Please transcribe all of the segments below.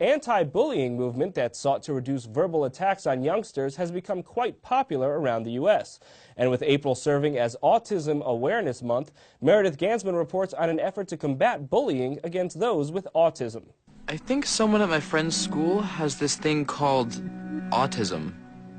anti-bullying movement that sought to reduce verbal attacks on youngsters has become quite popular around the U.S. And with April serving as Autism Awareness Month, Meredith Gansman reports on an effort to combat bullying against those with autism. I think someone at my friend's school has this thing called autism.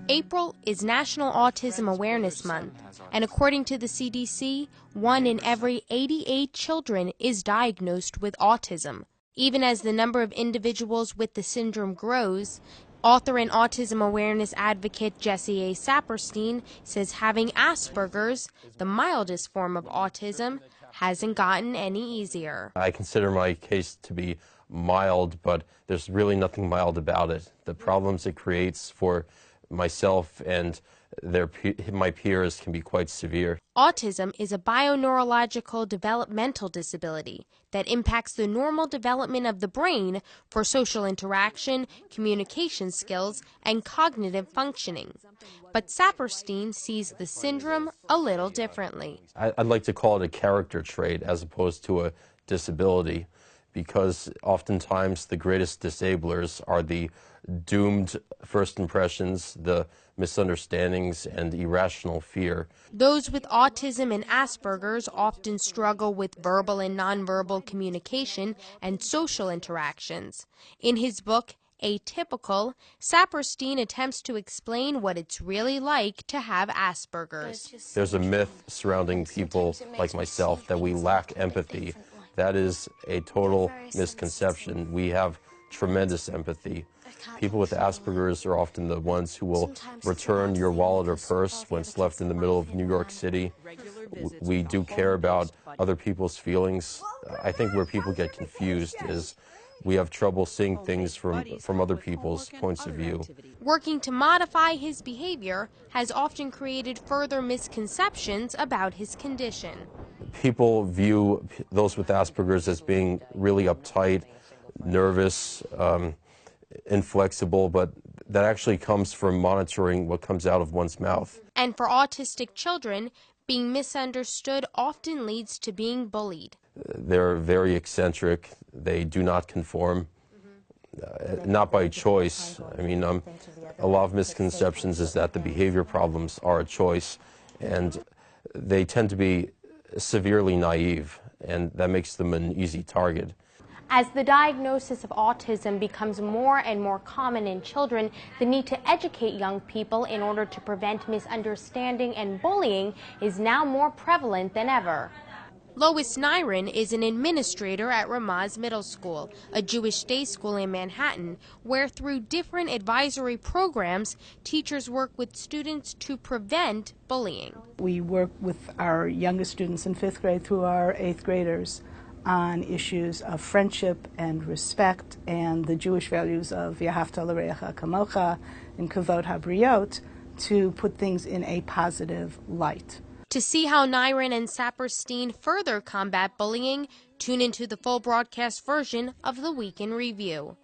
April is National Autism Awareness Month, and according to the CDC, 1 in every 88 children is diagnosed with autism. Even as the number of individuals with the syndrome grows, author and autism awareness advocate Jessie A. Saperstein says having Asperger's, the mildest form of autism, hasn't gotten any easier. I consider my case to be mild, but there's really nothing mild about it. The problems it creates for myself and my peers can be quite severe. Autism is a bioneurological developmental disability that impacts the normal development of the brain for social interaction, communication skills, and cognitive functioning. But Saperstein sees the syndrome a little differently. I'd like to call it a character trait as opposed to a disability, because oftentimes the greatest disablers are the doomed first impressions, the misunderstandings, and irrational fear. Those with autism and Asperger's often struggle with verbal and nonverbal communication and social interactions. In his book, Atypical, Saperstein attempts to explain what it's really like to have Asperger's. There's a myth surrounding people like myself that we lack empathy. That is a total misconception. We have tremendous empathy. People with Asperger's are often the ones who will return your wallet or purse when it's left in the middle of New York City. We do care about other people's feelings. I think where people get confused is we have trouble seeing things from other people's points of view. Working to modify his behavior has often created further misconceptions about his condition. People view those with Asperger's as being really uptight, nervous, inflexible, but that actually comes from monitoring what comes out of one's mouth. And for autistic children, being misunderstood often leads to being bullied. They're very eccentric. They do not conform, not by choice. I mean, a lot of misconceptions is that the behavior problems are a choice, and they tend to be severely naive, and that makes them an easy target. As the diagnosis of autism becomes more and more common in children, the need to educate young people in order to prevent misunderstanding and bullying is now more prevalent than ever. Lois Nyron is an administrator at Ramaz Middle School, a Jewish day school in Manhattan, where through different advisory programs, teachers work with students to prevent bullying. We work with our youngest students in 5th grade through our 8th graders on issues of friendship and respect and the Jewish values of Yahavta l'reacha kamocha and Kavod habriot, to put things in a positive light. To see how Nyron and Saperstein further combat bullying, tune into the full broadcast version of the Week in Review.